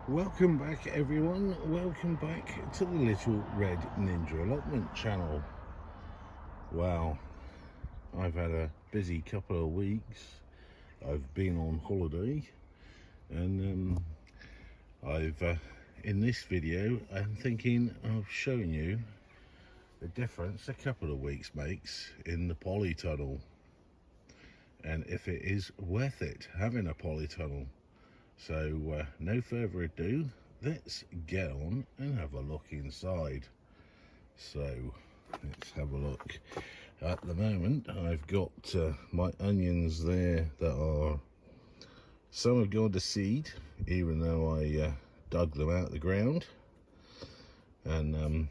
Welcome back everyone, welcome back to the Little Red Ninja Allotment channel. Wow, I've had a busy couple of weeks. I've been on holiday and in this video I'm thinking of showing you the difference a couple of weeks makes in the polytunnel and if it is worth it having a polytunnel. So no further ado, let's get on and have a look inside. So let's have a look. At the moment I've got my onions there that are, some have gone to seed even though I dug them out of the ground, and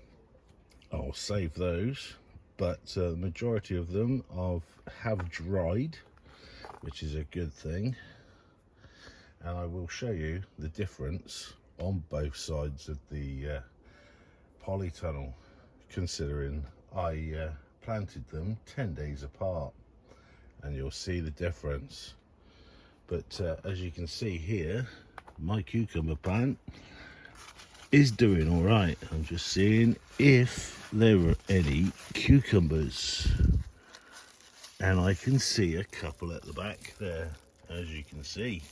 I'll save those, but the majority of them have dried, which is a good thing. And I will show you the difference on both sides of the polytunnel, considering I planted them 10 days apart, and you'll see the difference. But as you can see here, my cucumber plant is doing all right. I'm just seeing if there were any cucumbers, and I can see a couple at the back there, as you can see.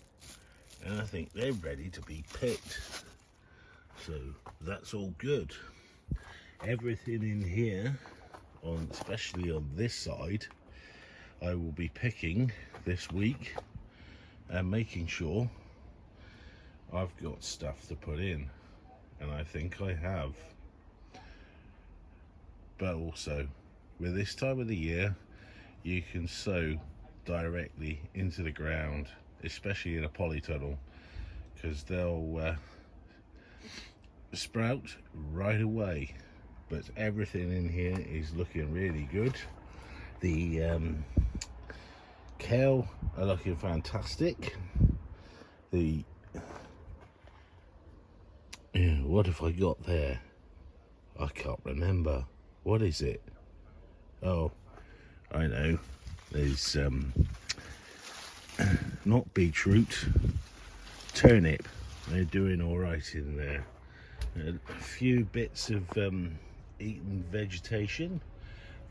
And I think they're ready to be picked, so that's all good. Everything in here, especially on this side, I will be picking this week and making sure I've got stuff to put in, and I think I have. But also with this time of the year, you can sow directly into the ground, especially in a polytunnel, because they'll sprout right away. But everything in here is looking really good. The kale are looking fantastic. What have I got there? I can't remember. What is it? Oh, I know. There's not beetroot, turnip. They're doing all right in there. A few bits of eaten vegetation,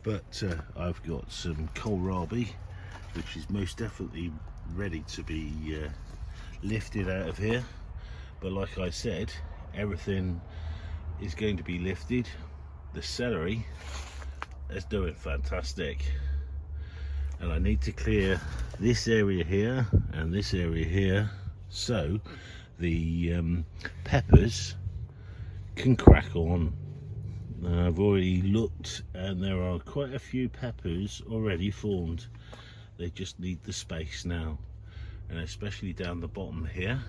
but I've got some kohlrabi, which is most definitely ready to be lifted out of here. But like I said, everything is going to be lifted. The celery is doing fantastic, and I need to clear this area here and this area here so the peppers can crack on. I've already looked and there are quite a few peppers already formed. They just need the space now, and especially down the bottom here,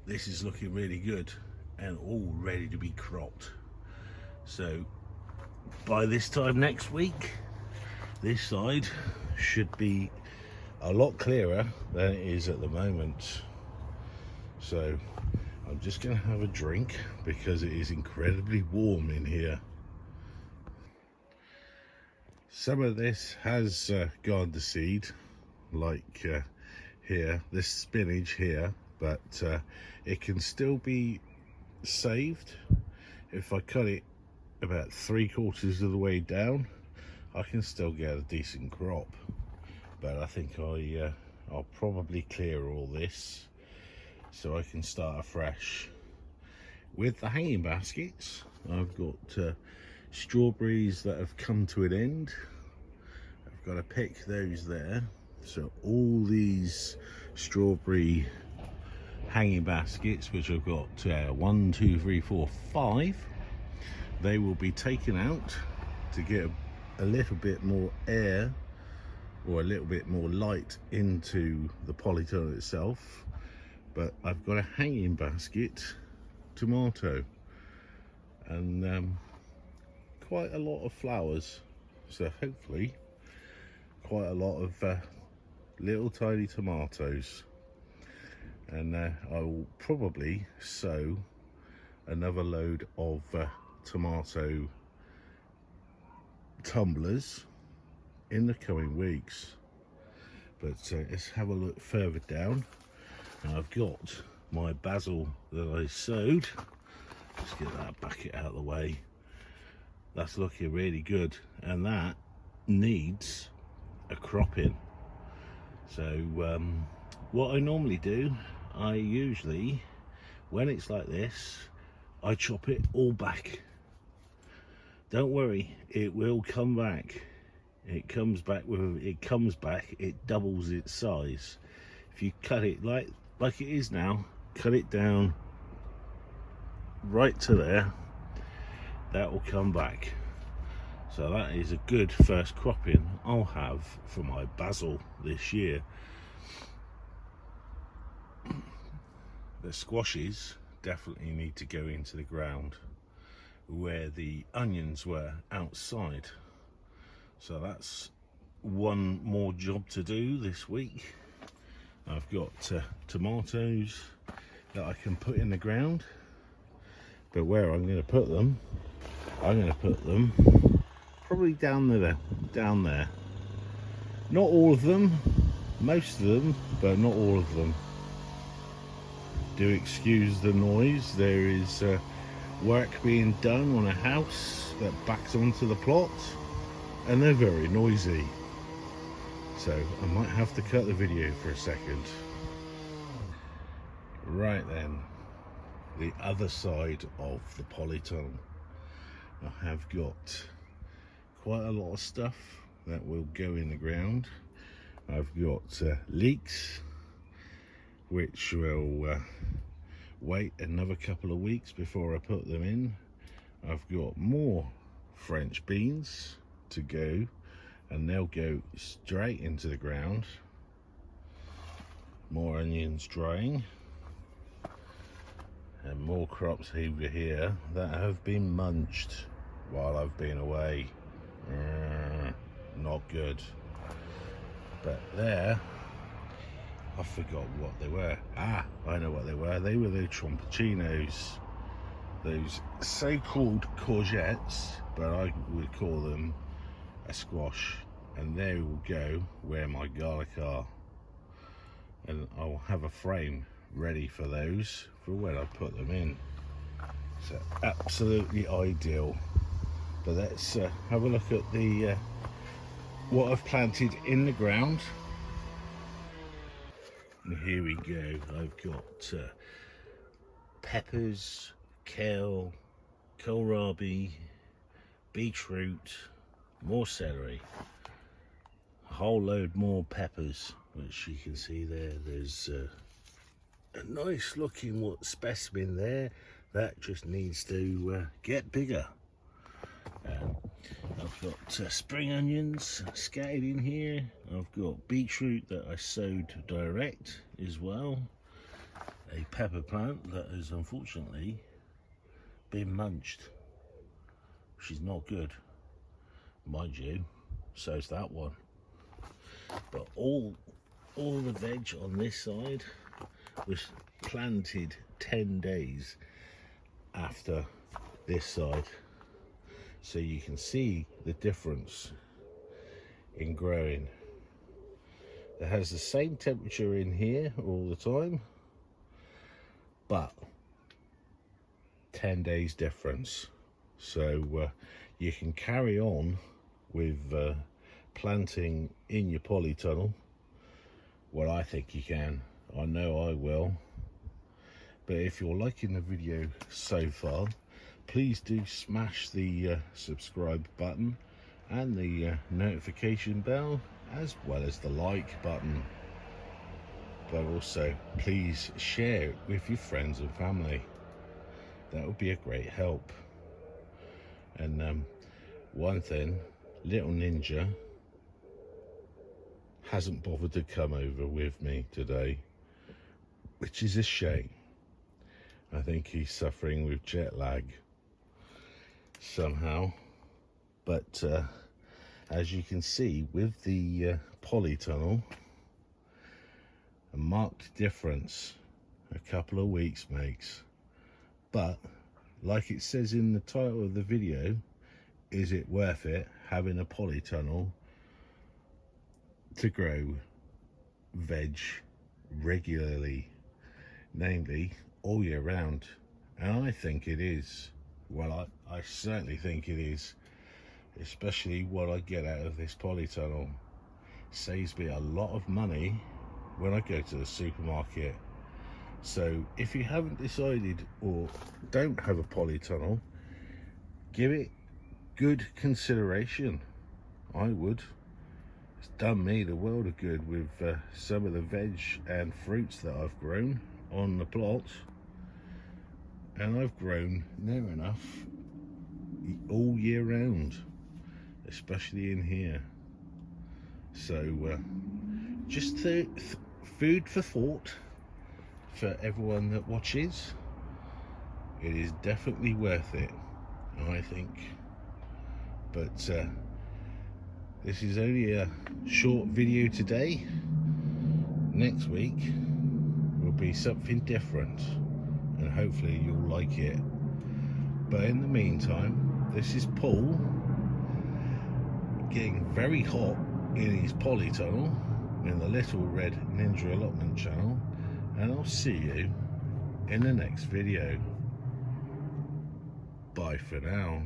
this is looking really good and all ready to be cropped. So by this time next week, this side should be a lot clearer than it is at the moment. So I'm just going to have a drink because it is incredibly warm in here. Some of this has gone to seed, like here, this spinach here, but it can still be saved. If I cut it about 3/4 of the way down, I can still get a decent crop. But I think I'll probably clear all this so I can start afresh. With the hanging baskets, I've got strawberries that have come to an end. I've got to pick those there. So all these strawberry hanging baskets, which I've got 1, 2, 3, 4, 5, they will be taken out to get a little bit more air or a little bit more light into the polytunnel itself. But I've got a hanging basket tomato and quite a lot of flowers, so hopefully quite a lot of little tiny tomatoes. And I will probably sow another load of tomato tumblers in the coming weeks. But let's have a look further down. And I've got my basil that I sowed. Just get that bucket out of the way. That's looking really good, and that needs a cropping. So what I normally do, I usually, when it's like this, I chop it all back. Don't worry, it will come back. It comes back, it doubles its size. If you cut it like it is now, cut it down right to there, that will come back. So that is a good first cropping I'll have for my basil this year. The squashes definitely need to go into the ground where the onions were outside. So that's one more job to do this week. I've got tomatoes that I can put in the ground, but where I'm going to put them, probably down there. Not all of them, most of them, but not all of them. Do excuse the noise. There is work being done on a house that backs onto the plot, and they're very noisy. So I might have to cut the video for a second. Right then, the other side of the polytunnel. I have got quite a lot of stuff that will go in the ground. I've got leeks, which will wait another couple of weeks before I put them in. I've got more French beans to go, and they'll go straight into the ground. More onions drying, and more crops over here that have been munched while I've been away. Not good. But there, I forgot what they were. I know what they were. They were the trompuccinos, those so-called courgettes, but I would call them a squash, and they will go where my garlic are, and I'll have a frame ready for those for when I put them in. So absolutely ideal. But let's have a look at the what I've planted in the ground. And here we go. I've got peppers, kale, kohlrabi, beetroot, more celery, a whole load more peppers, which you can see there. There's a nice looking specimen there that just needs to get bigger. I've got spring onions scattered in here. I've got beetroot that I sowed direct as well. A pepper plant that has unfortunately been munched, which is not good, mind you. So's that one. But all the veg on this side was planted 10 days after this side. So you can see the difference in growing. It has the same temperature in here all the time, but 10 days difference. So you can carry on with planting in your polytunnel. Well, I think you can. I know I will. But if you're liking the video so far, please do smash the subscribe button and the notification bell, as well as the like button. But also please share it with your friends and family. That would be a great help. And one thing, little Ninja hasn't bothered to come over with me today, which is a shame. I think he's suffering with jet lag somehow. But as you can see with the polytunnel, a marked difference a couple of weeks makes. But like it says in the title of the video, is it worth it having a polytunnel to grow veg regularly? namely all year round. And I think it is. Well, I certainly think it is, especially what I get out of this polytunnel. Saves me a lot of money when I go to the supermarket. So if you haven't decided or don't have a polytunnel, give it good consideration. I would. It's done me the world of good with some of the veg and fruits that I've grown on the plot, and I've grown near enough all year round, especially in here. So just food for thought for everyone that watches. It is definitely worth it, I think. But this is only a short video today. Next week will be something different, and hopefully you'll like it. But in the meantime, this is Paul getting very hot in his polytunnel in the Little Red Ninja Allotment channel, and I'll see you in the next video. Bye for now.